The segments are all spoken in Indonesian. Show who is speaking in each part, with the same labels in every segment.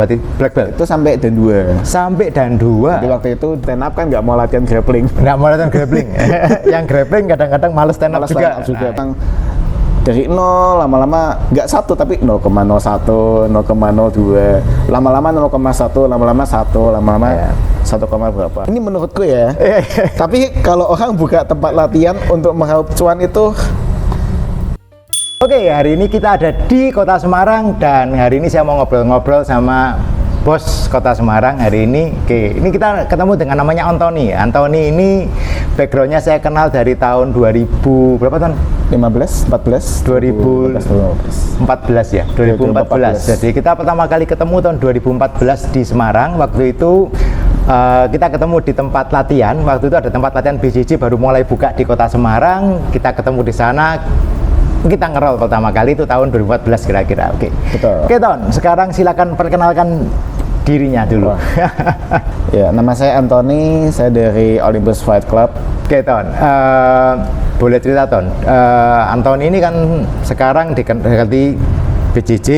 Speaker 1: Berarti black belt
Speaker 2: Itu sampai dan 2.
Speaker 1: sampai dan 2.
Speaker 2: Jadi waktu itu stand up kan nggak mau latihan grappling.
Speaker 1: Nggak mau latihan grappling. Yang grappling kadang-kadang males stand up
Speaker 2: Malah
Speaker 1: juga.
Speaker 2: stand up juga. Dari 0 lama-lama nggak 1 tapi 0,01, 0,02, lama-lama 0,1, lama-lama 1, lama-lama 1, berapa. Ini menurutku ya. Tapi kalau orang buka tempat latihan untuk meraup cuan itu.
Speaker 1: Oke, hari ini kita ada di Kota Semarang dan hari ini saya mau ngobrol-ngobrol sama bos Kota Semarang hari ini. Oke, ini kita ketemu dengan namanya Antoni. Antoni ini backgroundnya saya kenal dari tahun 2000 berapa tahun?
Speaker 2: 15, 14,
Speaker 1: 2014 ya, 2014. Jadi kita pertama kali ketemu tahun 2014 di Semarang. Waktu itu kita ketemu di tempat latihan. Waktu itu ada tempat latihan BJJ baru mulai buka di Kota Semarang. Kita ketemu di sana. Kita ngerol pertama kali itu tahun 2014 kira-kira. Oke.
Speaker 2: Betul.
Speaker 1: Oke, Ton. Sekarang silakan perkenalkan dirinya dulu.
Speaker 2: Ya, nama saya Antoni, saya dari Olympus Fight Club.
Speaker 1: Oke, Ton. Boleh cerita, Ton. Antoni ini kan sekarang ngerti BJJ,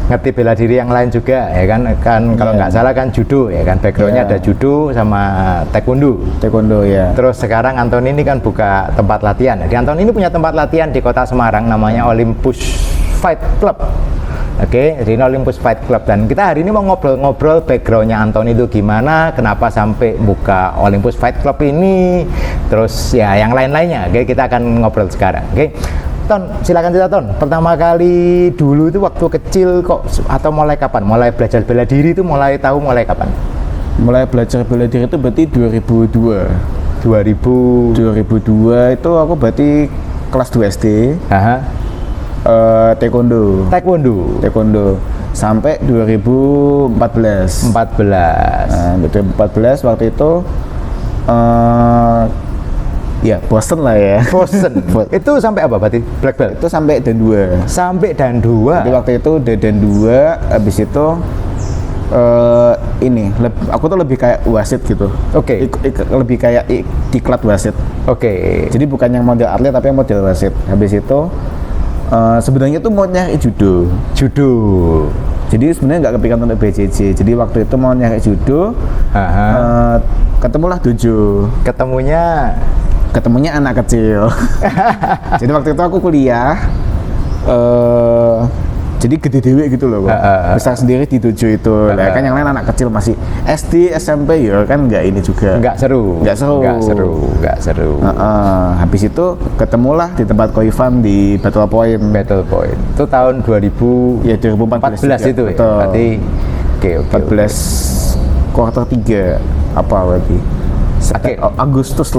Speaker 1: ngerti bela diri yang lain juga, ya kan? Kalau nggak salah kan judo, ya kan? Backgroundnya ada judo sama taekwondo.
Speaker 2: Taekwondo ya.
Speaker 1: Terus sekarang Antoni ini kan buka tempat latihan. Jadi Antoni ini punya tempat latihan di Kota Semarang, namanya Olympus Fight Club. Oke, jadi Olympus Fight Club, dan kita hari ini mau ngobrol-ngobrol backgroundnya Antoni itu gimana, kenapa sampai buka Olympus Fight Club ini, terus ya yang lain-lainnya. Oke, kita akan ngobrol sekarang. Oke, Ton, silakan cerita, Ton. Pertama kali dulu itu waktu kecil kok, atau mulai kapan? Mulai belajar bela diri itu mulai kapan?
Speaker 2: Mulai belajar bela diri itu berarti 2002. 2002 itu aku berarti kelas 2 SD.
Speaker 1: Aha.
Speaker 2: Taekwondo sampai 2014. Nah, 2014 waktu itu ya bosen lah ya.
Speaker 1: Bosen. Itu sampai apa berarti? Black belt?
Speaker 2: Itu sampai dan 2.
Speaker 1: Sampai dan 2.
Speaker 2: Jadi waktu itu dan 2, habis itu aku tuh lebih kayak wasit gitu.
Speaker 1: Oke.
Speaker 2: Lebih kayak diklat wasit.
Speaker 1: Oke.
Speaker 2: Jadi bukan yang model atlet tapi yang model wasit. Habis itu sebenarnya tuh mau nyari judo. Jadi sebenarnya nggak kepikiran untuk BJJ. Jadi waktu itu mau nyari judo. Ketemulah dojo. Ketemunya anak kecil. Jadi waktu itu aku kuliah. Jadi gede dewe gitu loh, besar sendiri di dojo itu. Lah kan yang lain anak kecil masih SD, SMP ya kan nggak ini juga.
Speaker 1: Nggak seru.
Speaker 2: Habis itu ketemulah di tempat Koifan di Battle Point.
Speaker 1: Itu tahun 2000
Speaker 2: ya 2014
Speaker 1: itu.
Speaker 2: Betul.
Speaker 1: Berarti oke.
Speaker 2: 14 kuartal 3 apa berarti? Agustus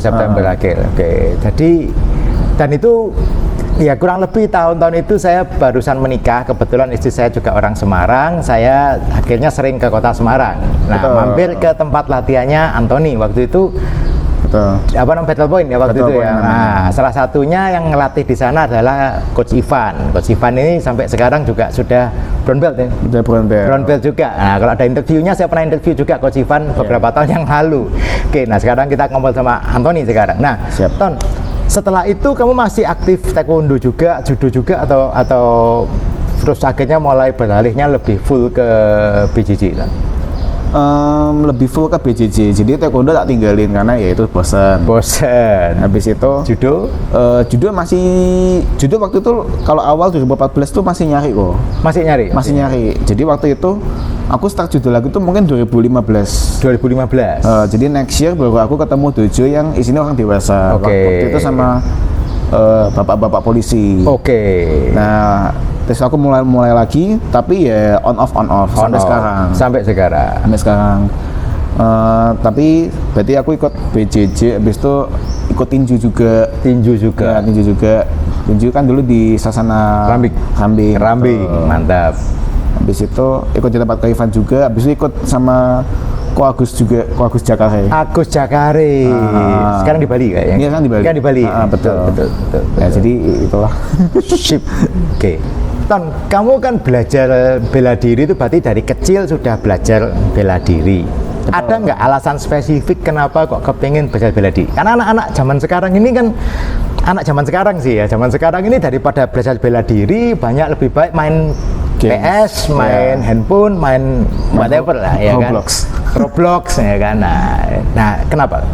Speaker 2: September
Speaker 1: akhir. Oke. Jadi dan itu ya kurang lebih tahun-tahun itu saya barusan menikah. Kebetulan istri saya juga orang Semarang. Saya akhirnya sering ke Kota Semarang. Nah, mampir ke tempat latihannya Antoni waktu itu. Apa namanya, Battle Point ya waktu itu ya. Nah, salah satunya yang ngelatih di sana adalah Coach Ivan. Coach Ivan ini sampai sekarang juga sudah brown belt ya.
Speaker 2: Sudah brown
Speaker 1: belt juga. Nah, kalau ada interviewnya, saya pernah interview juga Coach Ivan beberapa tahun yang lalu. Oke, nah sekarang kita ngobrol sama Antoni sekarang. Nah, Ton, setelah itu kamu masih aktif taekwondo juga, judo juga, atau terus akhirnya mulai beralihnya lebih full ke BJJ kan?
Speaker 2: Lebih full ke BJJ. Jadi taekwondo tak tinggalin karena ya itu bosan. Habis itu judo waktu itu kalau awal 2014 tuh masih nyari kok. Masih nyari. Jadi waktu itu aku start judo lagi tuh mungkin 2015. Jadi next year baru aku ketemu dojo yang isinya orang dewasa. Waktu itu sama bapak-bapak polisi. Nah, terus aku mulai lagi, tapi ya on off sampai sekarang. Tapi berarti aku ikut BJJ, habis itu ikut tinju juga. Tinju kan dulu di Sasana Rambing.
Speaker 1: Mantap.
Speaker 2: Habis itu ikut di tempat Ivan juga, habis itu ikut sama Ko Agus Jakare. Sekarang di Bali kayaknya.
Speaker 1: Iya kan di Bali.
Speaker 2: Betul. Ya, jadi itulah.
Speaker 1: Sip. Oke. Ton, kamu kan belajar bela diri itu berarti dari kecil sudah belajar bela diri. Ada nggak alasan spesifik kenapa kok kepingin belajar bela diri? Karena anak-anak zaman sekarang ini kan, zaman sekarang ini daripada belajar bela diri banyak lebih baik main PS, main handphone, main whatever lah ya
Speaker 2: Roblox.
Speaker 1: kan. Roblox ya kan. Nah, kenapa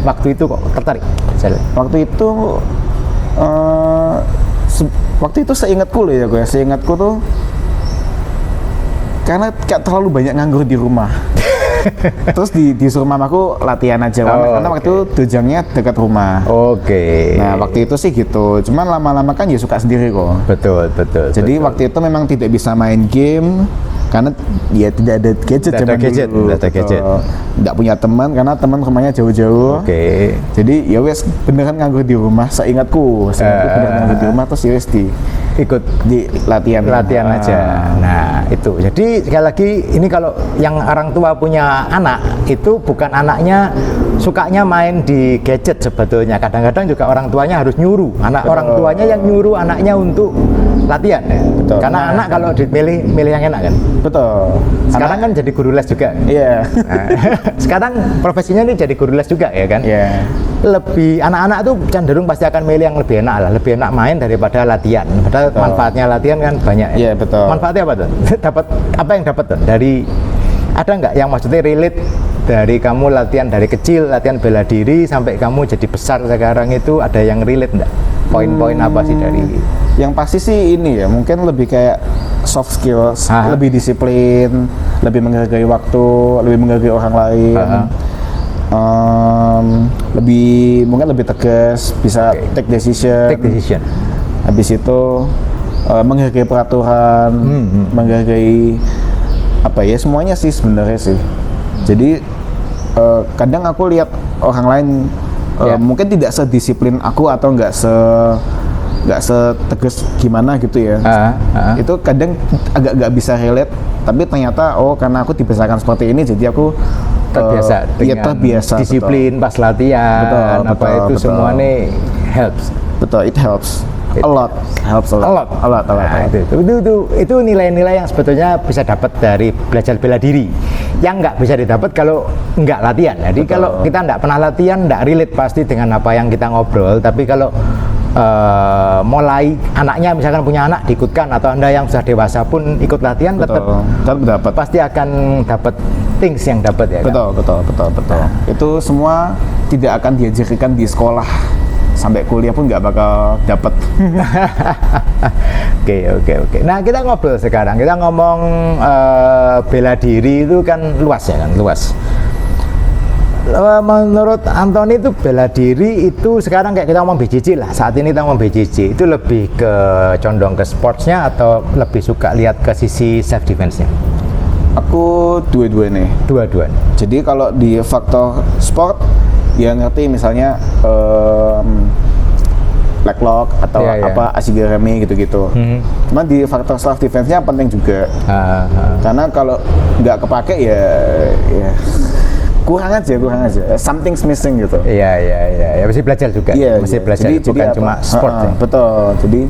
Speaker 1: waktu itu kok tertarik?
Speaker 2: Waktu itu seingatku loh ya gue, seingatku tuh karena kayak terlalu banyak nganggur di rumah. Terus disuruh mamaku latihan aja, karena waktu itu dojangnya dekat rumah. Nah waktu itu sih gitu, cuman lama-lama kan ya suka sendiri kok.
Speaker 1: Betul.
Speaker 2: Jadi waktu itu memang tidak bisa main game karena ya tidak ada gadget zaman dulu. Tidak punya teman karena teman rumahnya jauh-jauh. Jadi ya wes beneran nganggur di rumah, seingatku beneran nganggur di rumah, terus ya wes ikut di latihan
Speaker 1: aja. Nah itu jadi sekali lagi ini kalau yang orang tua punya anak itu bukan anaknya sukanya main di gadget sebetulnya, kadang-kadang juga orang tuanya harus nyuruh orang tuanya yang nyuruh anaknya untuk latihan ya. Karena anak kalau milih yang enak kan. Sekarang kan jadi guru les juga. Nah, sekarang profesinya ini jadi guru les juga ya kan. Lebih anak-anak tuh cenderung pasti akan milih yang lebih enak lah, lebih enak main daripada latihan. Padahal manfaatnya latihan kan banyak. Manfaatnya apa tuh? Dapat apa yang dapat tuh? Ada nggak yang maksudnya relate dari kamu latihan dari kecil, latihan bela diri sampai kamu jadi besar sekarang itu ada yang relate nggak? Poin-poin apa sih dari?
Speaker 2: Yang pasti sih ini ya, mungkin lebih kayak soft skills, lebih disiplin, lebih menghargai waktu, lebih menghargai orang lain. Mungkin lebih tegas, bisa take decision. Habis itu menghargai peraturan, menghargai apa ya, semuanya sih sebenarnya sih. Jadi kadang aku lihat orang lain mungkin tidak sedisiplin aku atau nggak setegas gimana gitu ya. Itu kadang agak nggak bisa relate, tapi ternyata karena aku dibesarkan seperti ini jadi aku
Speaker 1: terbiasa dengan disiplin pas latihan, itu semua nih helps.
Speaker 2: It helps a lot.
Speaker 1: Nah, itu nilai-nilai yang sebetulnya bisa dapat dari belajar bela diri yang nggak bisa didapat kalau nggak latihan. Jadi kalau kita nggak pernah latihan nggak relate pasti dengan apa yang kita ngobrol, tapi kalau mulai anaknya misalkan punya anak diikutkan, atau Anda yang sudah dewasa pun ikut latihan, tetap dapat, pasti akan dapat things yang dapat ya.
Speaker 2: Betul. Nah, itu semua tidak akan diajarkan di sekolah, sampai kuliah pun nggak bakal dapat.
Speaker 1: Oke. Nah kita ngobrol sekarang, kita ngomong bela diri itu kan luas ya kan, luas. Menurut Anthony itu bela diri itu sekarang kayak kita ngomong BJJ lah, saat ini kita ngomong BJJ itu lebih ke condong ke sportsnya atau lebih suka lihat ke sisi self defense-nya?
Speaker 2: Aku dua-duanya. Jadi kalau di faktor sport ya ngerti misalnya leg lock atau asigurami gitu-gitu. Cuman di faktor self defense-nya penting juga. Karena kalau nggak kepake ya kurang aja. Something's missing gitu.
Speaker 1: Ya mesti belajar juga. Belajar. Jadi, bukan cuma sport.
Speaker 2: Betul. Jadi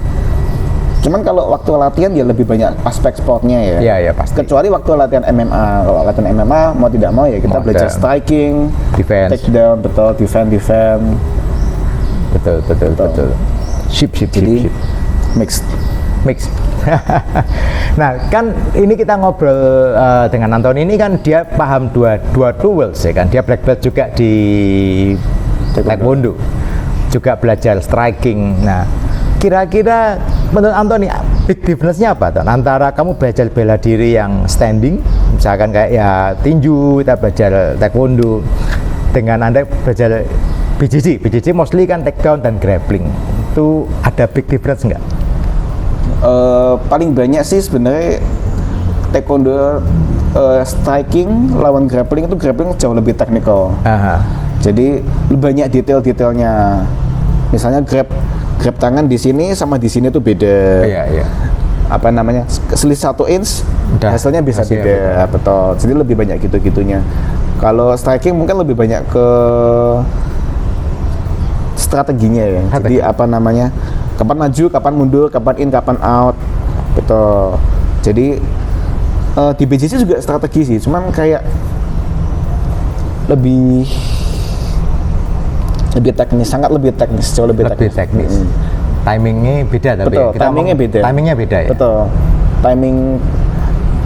Speaker 2: cuman kalau waktu latihan ya lebih banyak aspek sportnya ya.
Speaker 1: Iya pasti.
Speaker 2: Kecuali waktu latihan MMA. Kalau latihan MMA mau tidak mau ya kita belajar striking,
Speaker 1: defense,
Speaker 2: takedown, defend.
Speaker 1: Betul. Ship. Mix. Nah kan ini kita ngobrol dengan Anthony ini kan dia paham dua tools ya kan, dia black belt juga di taekwondo, juga belajar striking. Nah kira-kira menurut Anthony big difference-nya apa Ton? Antara kamu belajar bela diri yang standing misalkan kayak ya tinju, kita belajar taekwondo, dengan Anda belajar BJJ mostly kan takedown dan grappling, itu ada big difference nggak?
Speaker 2: Paling banyak sih sebenarnya taekwondo striking lawan grappling itu jauh lebih teknikal. Jadi lebih banyak detail-detailnya. Misalnya grab tangan di sini sama di sini tuh beda.
Speaker 1: Iya.
Speaker 2: Apa namanya? Selisih 1 inch hasilnya bisa beda. Betul. Jadi lebih banyak gitu-gitunya. Kalau striking mungkin lebih banyak ke strateginya ya. Jadi apa namanya? Kapan maju, kapan mundur, kapan in, kapan out. Betul. Jadi di BJJ juga strategi sih, cuman kayak lebih teknis, sangat lebih teknis, jauh lebih teknis.
Speaker 1: Timingnya beda tapi
Speaker 2: betul, timingnya beda.
Speaker 1: Timingnya beda ya.
Speaker 2: Betul. timing,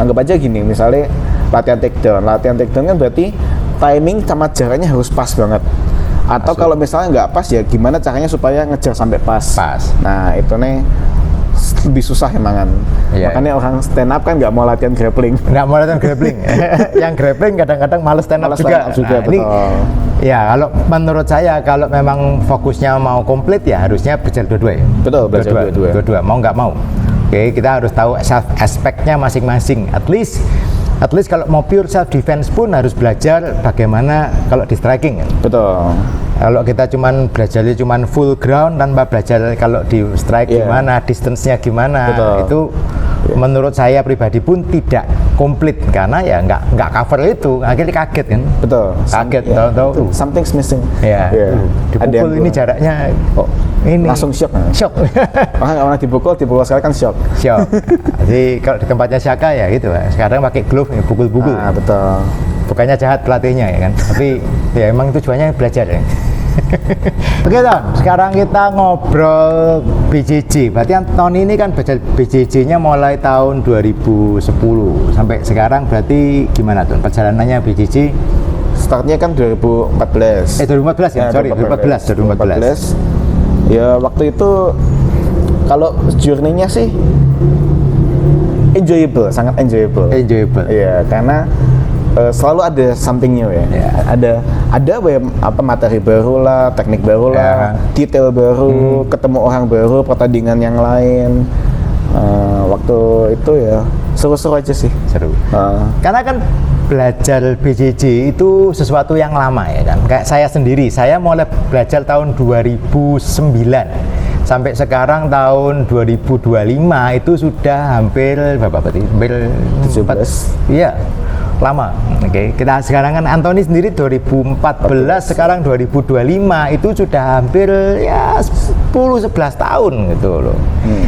Speaker 2: anggap aja gini, misalnya latihan takedown kan berarti timing sama jaraknya harus pas banget. Atau kalau misalnya nggak pas ya gimana caranya supaya ngejar sampai pas. Nah itu nih lebih susah emang kan. Makanya orang stand up kan nggak mau latihan grappling. Yang grappling kadang-kadang males stand up juga. Nah, ini ya kalau menurut saya kalau memang fokusnya mau komplit ya harusnya belajar dua-dua ya. Betul, belajar dua-dua. Mau nggak mau. Oke, kita harus tahu self aspeknya masing-masing. At least kalau mau pure self defense pun harus belajar bagaimana kalau di striking. Betul. Kalau kita belajarnya full ground tanpa belajar kalau di strike gimana, distance-nya gimana, itu menurut saya pribadi pun tidak komplit karena ya nggak cover itu, akhirnya kaget kan. Betul. Kaget tahu something's missing. Dipukul ini jaraknya ini langsung shock. Orang dipukul sekali kan shock. Jadi kalau di tempatnya Shaka ya gitu, sekarang pakai glove pukul-pukul. Betul. Bukannya jahat pelatihnya ya kan, tapi ya emang tujuannya belajar ya. Oke Ton, sekarang kita ngobrol BJJ. Berarti tahun ini kan belajar BJJ-nya mulai tahun 2010 sampai sekarang, berarti gimana Ton perjalanannya BJJ? Startnya kan 2014. 2014 ya? Sorry, 2014. Ya waktu itu kalau journey-nya sih enjoyable, sangat enjoyable. Iya, karena selalu ada something new ya. Ada materi baru lah, teknik baru lah, detail baru, ketemu orang baru, pertandingan yang lain. Waktu itu ya seru-seru aja sih. Seru. Karena kan belajar BJJ itu sesuatu yang lama ya kan. Kayak saya sendiri, saya mulai belajar tahun 2009 sampai sekarang tahun 2025 itu sudah hampir berapa berarti? Hampir 17. Iya. Lama. Oke. Kita sekarang kan Anthony sendiri 2014, sekarang 2025 itu sudah hampir ya 10-11 tahun gitu loh.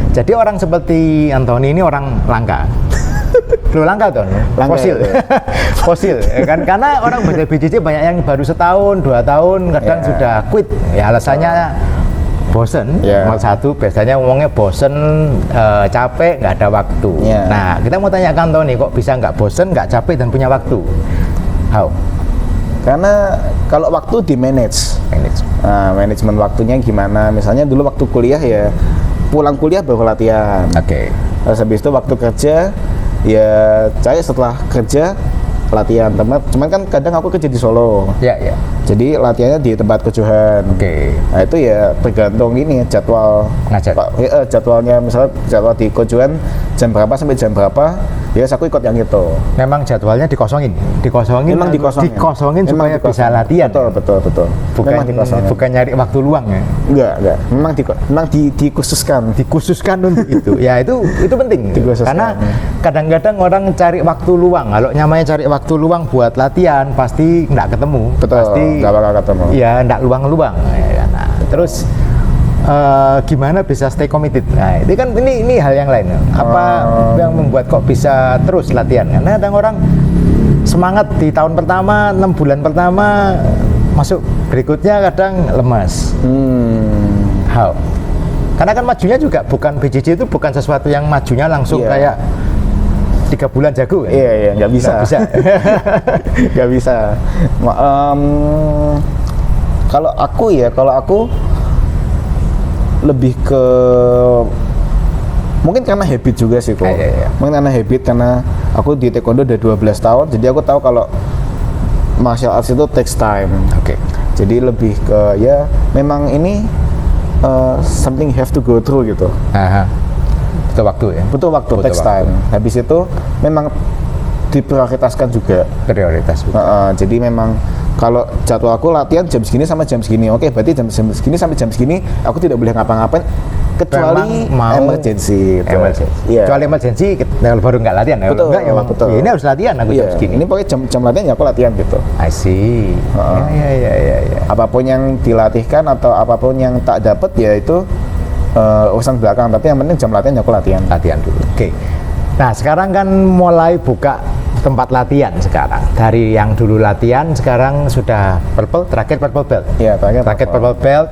Speaker 2: Jadi orang seperti Anthony ini orang langka. Loh, langka Ton? Fosil. Fosil ya kan, karena orang belajar BJJ banyak yang baru setahun, 2 tahun kadang sudah quit. Ya alasannya bosen, nomor satu biasanya ngomongnya bosen, capek, nggak ada waktu. Nah kita mau tanya kan Tony, kok bisa nggak bosen, nggak capek dan punya waktu? How? Karena kalau waktu di manage. Manajemen waktunya gimana? Misalnya dulu waktu kuliah ya pulang kuliah baru latihan. Terus habis itu waktu kerja ya saya setelah kerja latihan. Cuman kan kadang aku kerja di Solo. Jadi latihannya di tempat kejuhan. Nah itu ya tergantung ini jadwal ngajar. Jadwalnya misalnya jadwal di kejuhan jam berapa sampai jam berapa, ya aku ikut yang itu. Memang jadwalnya dikosongin. Memang dikosongin supaya bisa latihan. Betul. Bukan nyari waktu luang ya. Enggak. Memang dikhususkan untuk itu. Ya itu penting. Karena kadang-kadang orang cari waktu luang. Kalau namanya cari waktu luang buat latihan pasti nggak ketemu. Pasti nggak bakal ketemu. Iya, nggak luang-luang. Nah, terus gimana bisa stay committed? Nah, itu kan ini hal yang lain. Apa yang membuat kok bisa terus latihan? Karena ada orang semangat di tahun pertama, 6 bulan pertama, masuk berikutnya kadang lemas. How? Karena kan majunya juga bukan BJJ itu bukan sesuatu yang majunya langsung kayak 3 bulan jago kan? Iya, nggak bisa. Nggak bisa. Kalau aku lebih ke mungkin karena habit juga sih kok. Mungkin karena habit, karena aku di taekwondo udah 12 tahun, jadi aku tahu kalau martial arts itu takes time. Jadi lebih ke ya memang ini something have to go through gitu. Butuh waktu, takes time. Habis itu memang diprioritaskan juga. Jadi memang kalau jadwal aku latihan jam segini sama jam segini, berarti jam segini sampai jam segini aku tidak boleh ngapa-ngapain kecuali emergency. Kecuali emergency baru nggak latihan. Betul. Ini harus latihan aku jam segini. Ini pokoknya jam latihan ya aku latihan gitu. I see. Apapun yang dilatihkan atau apapun yang tak dapat ya itu urusan belakang, tapi yang penting jam latihan aku latihan dulu. Nah sekarang kan mulai buka tempat latihan sekarang. Dari yang dulu latihan sekarang sudah terakhir purple belt. Terakhir purple belt.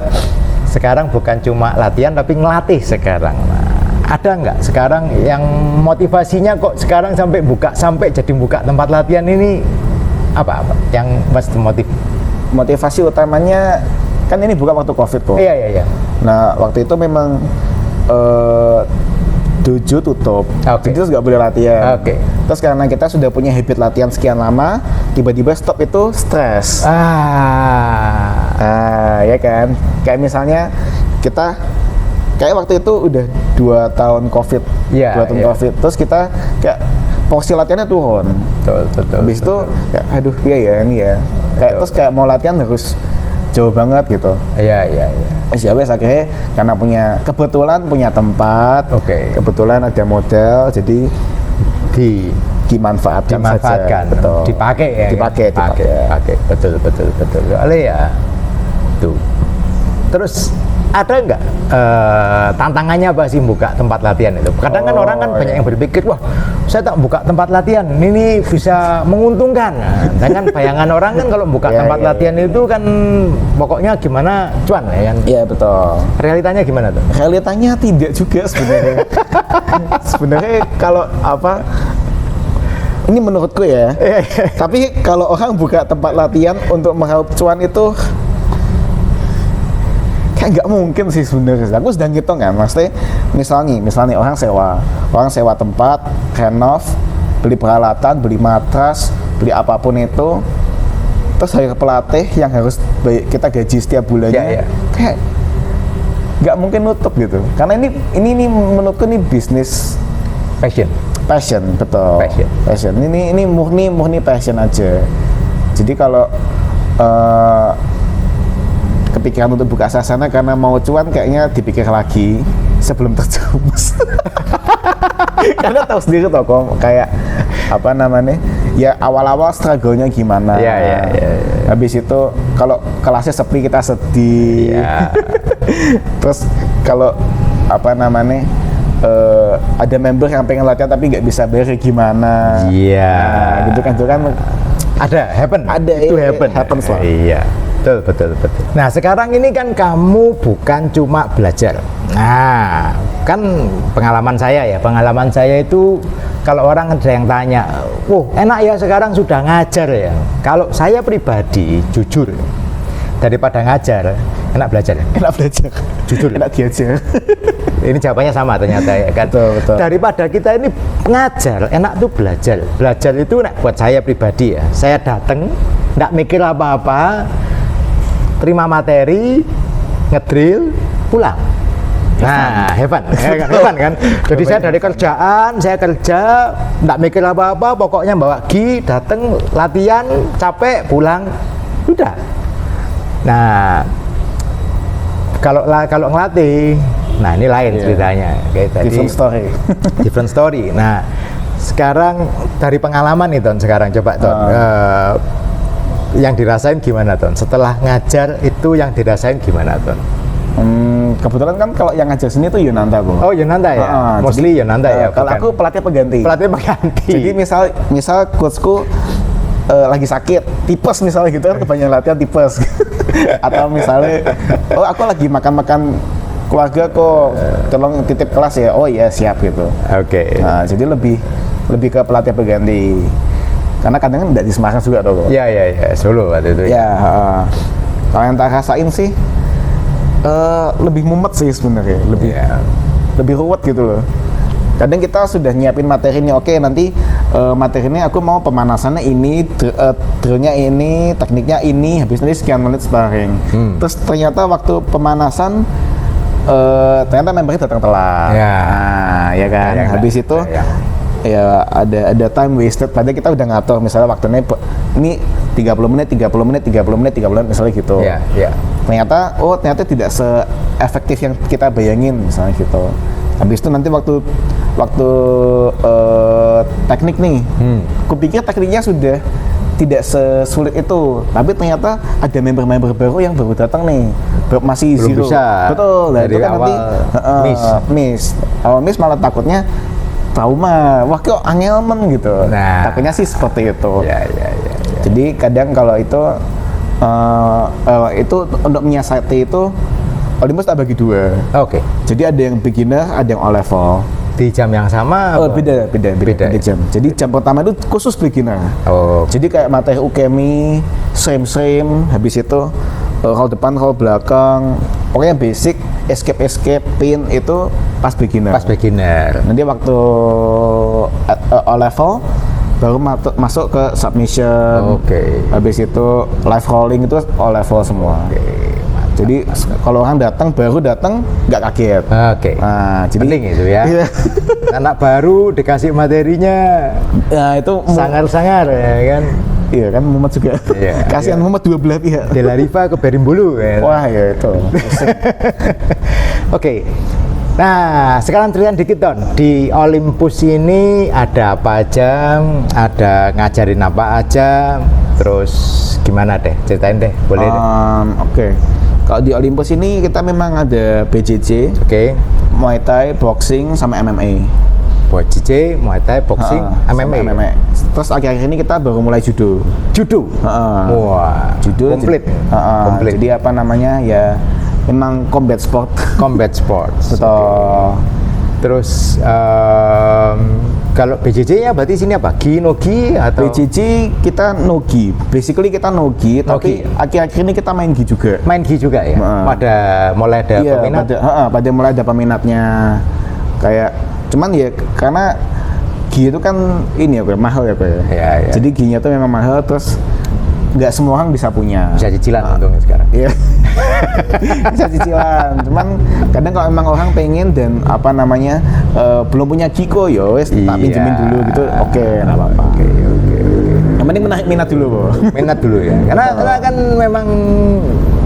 Speaker 2: Sekarang bukan cuma latihan tapi ngelatih sekarang. Nah,
Speaker 1: ada nggak sekarang yang motivasinya kok sekarang sampai jadi buka tempat latihan ini apa yang mas
Speaker 2: motivasi utamanya kan ini buka waktu COVID kok.
Speaker 1: Iya.
Speaker 2: Nah waktu itu memang dojo tutup, jadi terus nggak boleh latihan. Terus karena kita sudah punya habit latihan sekian lama, tiba-tiba stop itu stres. Ya kan. Kayak misalnya kita kayak waktu itu udah 2 tahun COVID, 2 tahun COVID, terus kita kayak porsi latihannya turun.
Speaker 1: Betul.
Speaker 2: Habis itu, ya, aduh ini ya. Kayak terus kayak mau latihan harus jauh banget gitu.
Speaker 1: Iya.
Speaker 2: Ya wes akhirnya karena kebetulan punya tempat, kebetulan ada model, jadi dimanfaatkan saja. Betul.
Speaker 1: Dipakai. Betul. Soalnya ya tuh. Terus ada nggak tantangannya apa sih buka tempat latihan itu? Kadang kan orang kan banyak yang berpikir, wah saya tak buka tempat latihan, ini bisa menguntungkan. Nah, kan bayangan orang kan kalau buka tempat latihan itu kan pokoknya gimana cuan ya kan? Iya betul. Realitanya gimana tuh?
Speaker 2: Realitanya tidak juga sebenarnya. Sebenarnya kalau ini menurutku ya. Tapi kalau orang buka tempat latihan untuk meraup cuan itu kayak nggak mungkin sih sebenarnya. Aku sedang ngitung kan, maksudnya misalnya orang sewa tempat, renov, beli peralatan, beli matras, beli apapun itu, terus hire pelatih yang harus kita gaji setiap bulannya, kayak nggak mungkin nutup gitu. Karena ini menurutku ini bisnis passion, betul. Passion. Ini murni passion aja. Jadi kalau kepikiran untuk buka sasana karena mau cuan, kayaknya dipikir lagi sebelum terjerumus. Karena tahu sendiri toh kok kayak ya awal-awal struggle-nya gimana.
Speaker 1: Iya.
Speaker 2: Habis itu kalau kelasnya sepi kita sedih. Terus kalau ada member yang pengen latihan tapi nggak bisa bayar gimana. Gitu kan
Speaker 1: ada happen
Speaker 2: lah.
Speaker 1: Iya. Betul. Nah sekarang ini kan kamu bukan cuma belajar. Nah kan pengalaman saya itu kalau orang ada yang tanya, enak ya sekarang sudah ngajar ya. Kalau saya pribadi jujur, daripada ngajar enak belajar. Jujur,
Speaker 2: enak diajar.
Speaker 1: Ini jawabannya sama ternyata ya kan.
Speaker 2: Betul.
Speaker 1: Daripada kita ini ngajar, enak tuh belajar. Belajar itu buat saya pribadi ya. Saya datang, nggak mikir apa-apa, terima materi, ngedrill, pulang. Nah, hebat kan? Jadi saya dari kerjaan, saya kerja, nggak mikir apa-apa, pokoknya bawa gi, datang, latihan, capek, pulang, udah. Nah, kalau ngelatih, nah ini lain ceritanya. Kayak tadi. Different story. Nah, sekarang dari pengalaman nih Ton, sekarang coba Ton. Yang dirasain gimana Ton? Setelah ngajar itu yang dirasain gimana Ton?
Speaker 2: Kebetulan kan kalau yang ngajar sini tuh Yunanda kok.
Speaker 1: Oh Yunanda ya? Mostly Yunanda ya?
Speaker 2: Kalau aku pelatih pengganti. Jadi misal coachku lagi sakit, tipes misalnya gitu kan, kebanyakan latihan tipes. Atau misalnya, aku lagi makan keluarga kok, tolong titip kelas ya. Oh iya siap gitu. Nah, jadi lebih ke pelatih pengganti. Karena kadang kan tidak di Semarang juga tuh.
Speaker 1: Iya, Solo waktu itu.
Speaker 2: Kalau yang tak rasain sih lebih mumet sih sebenarnya, lebih ruwet gitu loh. Kadang kita sudah nyiapin materinya, nanti materinya aku mau pemanasannya ini, drillnya ini, tekniknya ini, habis nanti sekian menit sparring. Terus ternyata waktu pemanasan ternyata membernya datang telat. Nah, ya kan. Habis itu ya ada time wasted, padahal kita udah ngatur misalnya waktunya ini 30 menit misalnya gitu. Ternyata tidak se-efektif yang kita bayangin misalnya gitu. Habis itu nanti waktu teknik nih, kupikir tekniknya sudah tidak sesulit itu, tapi ternyata ada member-member baru yang baru datang nih, masih
Speaker 1: belum
Speaker 2: zero.
Speaker 1: Bisa.
Speaker 2: Betul.
Speaker 1: Dari
Speaker 2: itu kan
Speaker 1: awal
Speaker 2: nanti miss malah takutnya trauma, wah kok angelmen gitu.
Speaker 1: Nah,
Speaker 2: takutnya sih seperti itu.
Speaker 1: Ya.
Speaker 2: Jadi kadang kalau itu untuk menyiasati itu Olympus tak bagi dua. Jadi ada yang beginner, ada yang O level.
Speaker 1: Di jam yang sama?
Speaker 2: Oh, beda jam. Jadi jam pertama itu khusus beginner.
Speaker 1: Oh.
Speaker 2: Jadi kayak materi ukemi, frame, habis itu roll depan, roll belakang, pokoknya basic, escape, pin itu pas beginner.
Speaker 1: Pas beginner.
Speaker 2: Nanti waktu O level baru masuk ke submission.
Speaker 1: Oke.
Speaker 2: Habis itu live rolling itu O level semua. Jadi kalau orang baru datang nggak kaget.
Speaker 1: Oke.
Speaker 2: Nah, jadi
Speaker 1: penting itu ya.
Speaker 2: Iya.
Speaker 1: Anak baru dikasih materinya.
Speaker 2: Nah, itu
Speaker 1: sangar-sangar ya kan.
Speaker 2: Iya kan, Muhammad juga.
Speaker 1: Iya,
Speaker 2: kasihan Muhammad dua belah pihak.
Speaker 1: Della Riva ke Berimbulu kan.
Speaker 2: Wah, ya itu.
Speaker 1: Oke. Nah, sekarang ceritain dikit Don. Di Olympus ini ada apa aja? Ada ngajarin apa aja? Terus gimana deh? Ceritain deh, boleh deh.
Speaker 2: Oke. Kalau di Olympus ini kita memang ada BJJ, Muay Thai, boxing, sama MMA.
Speaker 1: BJJ, Muay Thai, boxing, MMA.
Speaker 2: Terus akhir-akhir ini kita baru mulai judo.
Speaker 1: Judo?
Speaker 2: Wah, judo
Speaker 1: komplit.
Speaker 2: Komplit. Jadi apa namanya ya? Memang combat sport.
Speaker 1: Combat sport.
Speaker 2: Betul.
Speaker 1: Terus kalau BJJ-nya berarti sini apa? Gi, no-gi atau?
Speaker 2: BJJ kita no-gi. Basically kita no-gi, tapi akhir-akhir ini kita main gi juga.
Speaker 1: Main gi juga ya? Mulai ada peminat?
Speaker 2: Pada mulai ada peminatnya. Kayak, cuman ya karena gi itu kan ini ya, mahal ya.
Speaker 1: Ya.
Speaker 2: Jadi gi-nya tuh memang mahal, terus nggak semua orang bisa punya.
Speaker 1: Bisa cicilan untungnya sekarang.
Speaker 2: Iya. Bisa cicilan. Cuman kadang kalau memang orang pengen dan apa namanya belum punya Giko, ya wes tak pinjemin dulu gitu. Oke, enggak apa-apa. Oke. Yang penting minat dulu, Bo.
Speaker 1: Minat dulu ya. Karena kan memang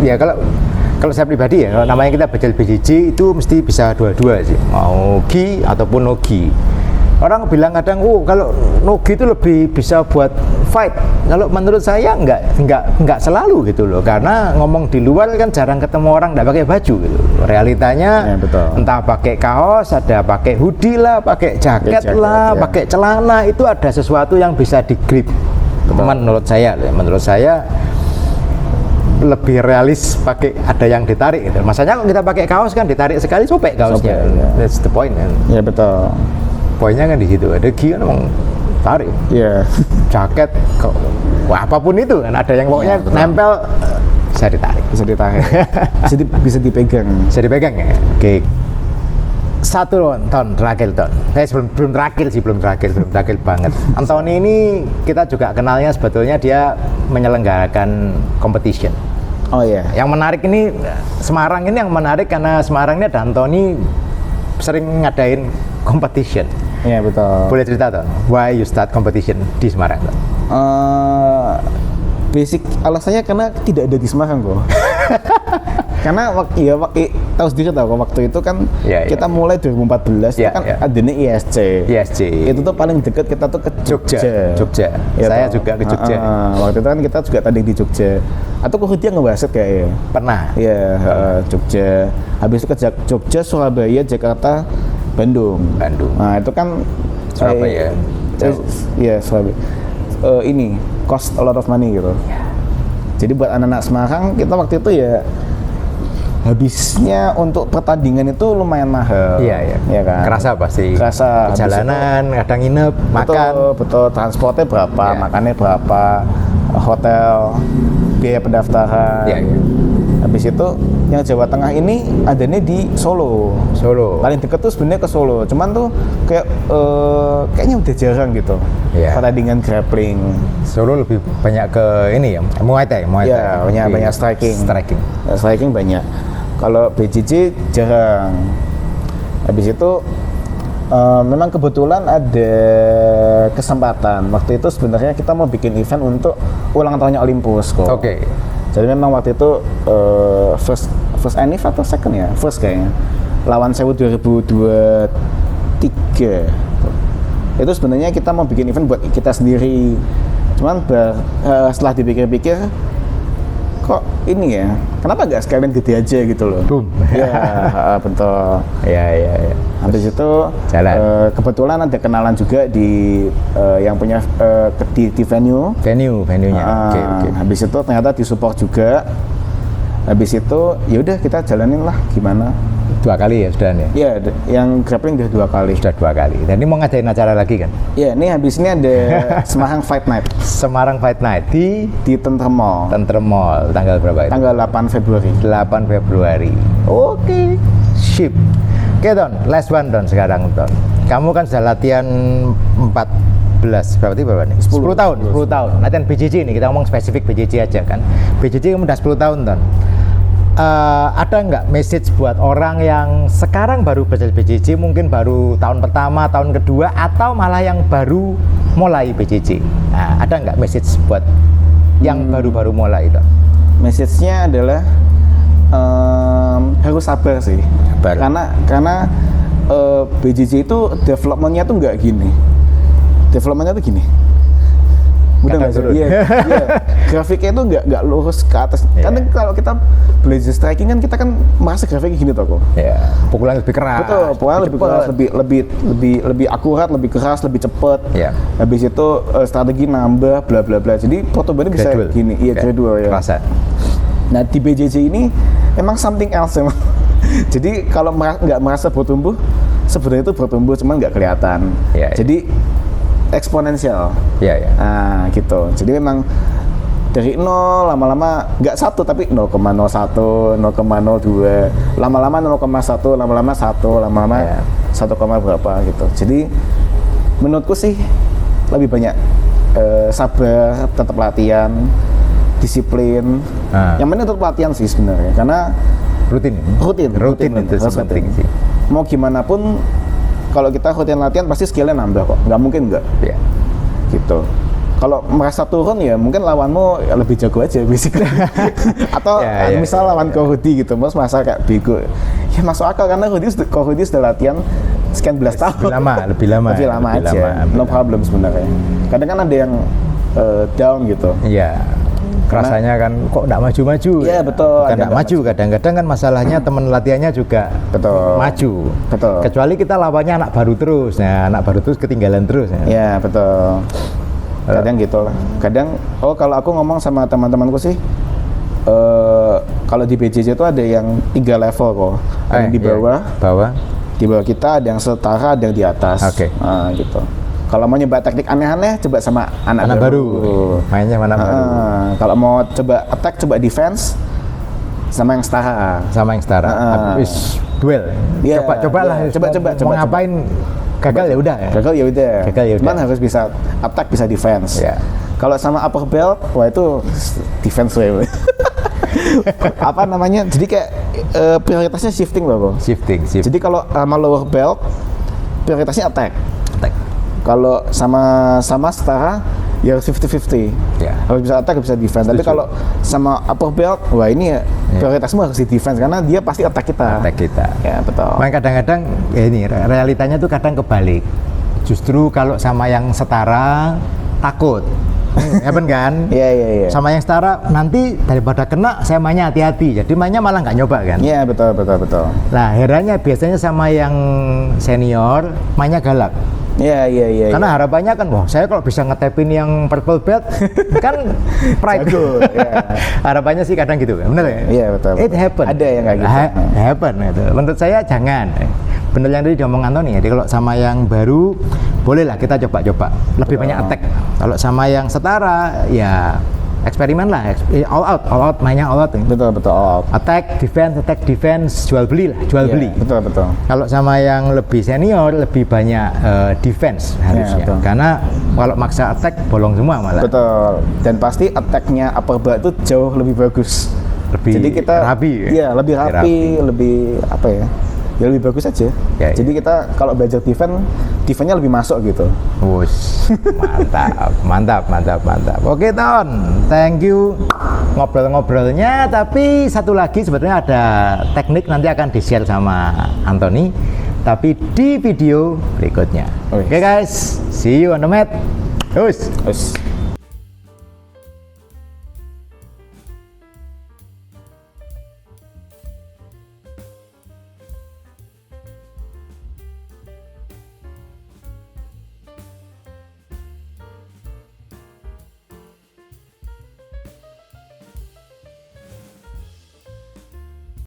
Speaker 1: ya kalau saya pribadi ya, kalau namanya kita belajar BJJ itu mesti bisa dua-dua sih. Mau gi ataupun no gi. Orang bilang kadang, kalau no-gi itu lebih bisa buat fight. Kalau menurut saya enggak selalu gitu loh. Karena ngomong di luar kan jarang ketemu orang enggak pakai baju gitu. Realitanya
Speaker 2: ya, betul.
Speaker 1: Entah pakai kaos, ada pakai hoodie lah, pakai jaket lah, pakai celana, itu ada sesuatu yang bisa di-grip. Menurut saya lebih realis pakai ada yang ditarik gitu. Masanya kalau kita pakai kaos kan ditarik sekali sobek kaosnya. That's the point kan.
Speaker 2: Ya betul.
Speaker 1: Poinnya kan di situ. Ada gi kan emang tarik.
Speaker 2: Iya.
Speaker 1: Jaket, apapun itu kan ada yang pokoknya nempel bisa ditarik.
Speaker 2: Bisa dipegang.
Speaker 1: Bisa dipegang ya. Oke. Satu tahun terakhir belum terakhir banget. Anthony ini kita juga kenalnya sebetulnya dia menyelenggarakan competition.
Speaker 2: Oh iya.
Speaker 1: Yang menarik ini Semarang ini yang menarik karena Semarang ini ada Anthony sering ngadain competition.
Speaker 2: Iya betul.
Speaker 1: Boleh cerita Ton, why you start competition di Semarang Ton?
Speaker 2: Basic alasannya karena tidak ada di Semarang kok. Karena tahu sendiri waktu itu kan kita mulai 2014 itu kan adanya ISC. Itu tuh paling dekat kita tuh ke Jogja. Ya, saya juga ke Jogja. Waktu itu kan kita juga tadi di Jogja. Atau ke Hudia ngebaset kayaknya.
Speaker 1: Pernah.
Speaker 2: Iya, Jogja. Habis itu ke Jogja, Surabaya, Jakarta, Bandung. Nah, itu kan
Speaker 1: Surabaya.
Speaker 2: Iya, Surabaya. Ini cost a lot of money gitu. Jadi buat anak-anak Semarang kita waktu itu ya habisnya untuk pertandingan itu lumayan mahal.
Speaker 1: Iya kan. Kerasa pasti. Perjalanan, kadang nginep, makan.
Speaker 2: Betul. Transportnya berapa, makannya berapa, hotel, biaya pendaftaran. Iya. Habis itu yang Jawa Tengah ini adanya di Solo. Paling dekat tuh sebenarnya ke Solo. Cuman tuh kayaknya udah jarang gitu. Pertandingan grappling. Solo lebih banyak ke ini ya, Muay Thai. Iya, banyak striking. Striking banyak. Kalau BJJ jarang. Habis itu memang kebetulan ada kesempatan. Waktu itu sebenarnya kita mau bikin event untuk ulang tahunnya Olympus kok.
Speaker 1: Oke.
Speaker 2: Jadi memang waktu itu first anniv atau second ya? First kayaknya. Lawan Sewu 2023. Itu sebenarnya kita mau bikin event buat kita sendiri. Cuman setelah dipikir-pikir, kok ini ya? Kenapa nggak sekalian gede aja gitu loh?
Speaker 1: Boom.
Speaker 2: Ya, betul.
Speaker 1: Iya.
Speaker 2: Habis itu kebetulan ada kenalan juga di yang punya di venue.
Speaker 1: Venue-nya. Oke.
Speaker 2: Habis itu ternyata disupport juga. Habis itu ya udah kita jalanin lah gimana.
Speaker 1: 2 kali ya sudah nih.
Speaker 2: Iya, yang grappling udah 2 kali.
Speaker 1: Sudah 2 kali. Dan ini mau ngadain acara lagi kan?
Speaker 2: Iya, ini habis ini ada Semarang Fight Night.
Speaker 1: Semarang Fight Night di
Speaker 2: Tentrem Mall.
Speaker 1: Tentrem Mall tanggal berapa itu?
Speaker 2: Tanggal 8 Februari.
Speaker 1: 8 Februari. Oke. Sip. Oke Don, last one Don sekarang Don. Kamu kan sudah latihan 14, berarti berapa nih? 10 tahun, 10 tahun. Latihan BJJ ini, kita ngomong spesifik BJJ aja kan. BJJ kamu udah 10 tahun Don. Ada nggak message buat orang yang sekarang baru belajar BJJ, mungkin baru tahun pertama, tahun kedua, atau malah yang baru mulai BJJ? Nah, ada nggak message buat yang baru-baru mulai Don?
Speaker 2: Message-nya adalah harus sabar sih.
Speaker 1: Sabar.
Speaker 2: Karena BJJ itu development-nya tuh nggak gini. Development-nya tuh gini. Mudah nggak sih? Iya. Grafiknya itu nggak lurus ke atas. Kadang kalau kita belajar striking kan kita kan merasa grafiknya gini toh kok.
Speaker 1: Iya. Pukulan lebih keras.
Speaker 2: Betul. Pukulan lebih keras, lebih akurat, lebih keras, lebih cepet.
Speaker 1: Iya.
Speaker 2: Habis itu strategi nambah, bla bla bla. Jadi pertumbuhannya bisa gini. Iya, gradual ya.
Speaker 1: Kerasa.
Speaker 2: Nah di BJJ ini emang something else emang. Jadi kalau nggak merasa bertumbuh, sebenarnya itu bertumbuh cuman nggak kelihatan.
Speaker 1: Iya.
Speaker 2: Jadi eksponensial.
Speaker 1: Iya, iya.
Speaker 2: Nah, gitu. Jadi memang dari 0 lama-lama nggak 1 tapi 0,01, 0,02, lama-lama 0,1, lama-lama 1, lama-lama 1, berapa gitu. Jadi menurutku sih lebih banyak sabar, tetap latihan, disiplin. Yang penting tetap latihan sih sebenarnya karena rutin
Speaker 1: itu penting sih.
Speaker 2: Mau gimana pun kalau kita rutin latihan pasti skillnya nambah kok, nggak mungkin nggak.
Speaker 1: Iya.
Speaker 2: Gitu. Kalau merasa turun ya mungkin lawanmu ya lebih jago aja basically. Atau misal lawan Kohudi gitu, mas masa kayak bego. Ya masuk akal karena Kohudi sudah latihan sekian belas tahun.
Speaker 1: Lebih lama
Speaker 2: aja. No problem sebenarnya. Kadang kan ada yang down gitu.
Speaker 1: Iya. Rasanya kan kok nggak maju-maju.
Speaker 2: Iya betul.
Speaker 1: Bukan nggak maju, kadang-kadang kan masalahnya teman latihannya juga maju.
Speaker 2: Betul.
Speaker 1: Kecuali kita lawannya anak baru terus, nah anak baru terus ketinggalan terus.
Speaker 2: Iya betul. Kadang gitu lah. Kadang kalau aku ngomong sama teman-temanku sih, kalau di BJJ itu ada yang 3 level kok. Ada yang di bawah. Di bawah kita ada yang setara, ada yang di atas.
Speaker 1: Oke.
Speaker 2: Nah, gitu. Kalau mau nyoba teknik aneh-aneh, coba sama anak baru.
Speaker 1: Mainnya mana baru.
Speaker 2: Kalau mau coba attack, coba defense sama yang setara.
Speaker 1: Habis duel. Coba-cobalah.
Speaker 2: Coba.
Speaker 1: Mau ngapain? Gagal ya udah. Cuman harus bisa attack, bisa defense.
Speaker 2: Yeah. Kalau sama upper belt, wah itu defense way. Apa namanya? Jadi kayak prioritasnya shifting loh, Bro.
Speaker 1: Shifting.
Speaker 2: Jadi kalau sama lower belt, prioritasnya attack. Kalau sama setara ya 50-50. Harus bisa attack, bisa defense. Tapi kalau sama upper belt, wah ini ya prioritasmu harus di defense karena dia pasti attack kita. Ya betul.
Speaker 1: Makanya kadang-kadang ya ini realitanya tuh kadang kebalik. Justru kalau sama yang setara takut. Ya kan?
Speaker 2: Iya.
Speaker 1: Sama yang setara nanti daripada kena saya mainnya hati-hati. Jadi mainnya malah nggak nyoba kan?
Speaker 2: Iya betul.
Speaker 1: Nah herannya biasanya sama yang senior mainnya galak.
Speaker 2: Iya.
Speaker 1: Karena harapannya kan, wah saya kalau bisa ngetepin yang purple belt kan pride. Harapannya sih kadang gitu, bener ya?
Speaker 2: Iya betul.
Speaker 1: It happen.
Speaker 2: Ada yang kayak gitu.
Speaker 1: Happen gitu. Menurut saya jangan. Bener yang tadi diomong Anthony. Jadi kalau sama yang baru, bolehlah kita coba-coba. Lebih banyak attack. Kalau sama yang setara, ya eksperimen lah, all out, mainnya all out.
Speaker 2: Betul, all out.
Speaker 1: Attack, defense, jual beli.
Speaker 2: Betul.
Speaker 1: Kalau sama yang lebih senior, lebih banyak defense harusnya. Karena kalau maksa attack, bolong semua malah.
Speaker 2: Betul. Dan pasti attack-nya upper belt itu jauh lebih bagus. Jadi kita
Speaker 1: rapi.
Speaker 2: Iya, lebih rapi, lebih apa ya? Ya lebih bagus aja. Jadi kita kalau belajar defense-nya lebih masuk gitu.
Speaker 1: Wush, mantap. Oke Ton, thank you ngobrol-ngobrolnya. Tapi satu lagi sebetulnya ada teknik nanti akan di-share sama Anthony. Tapi di video berikutnya. Oke guys, see you on the mat. Us.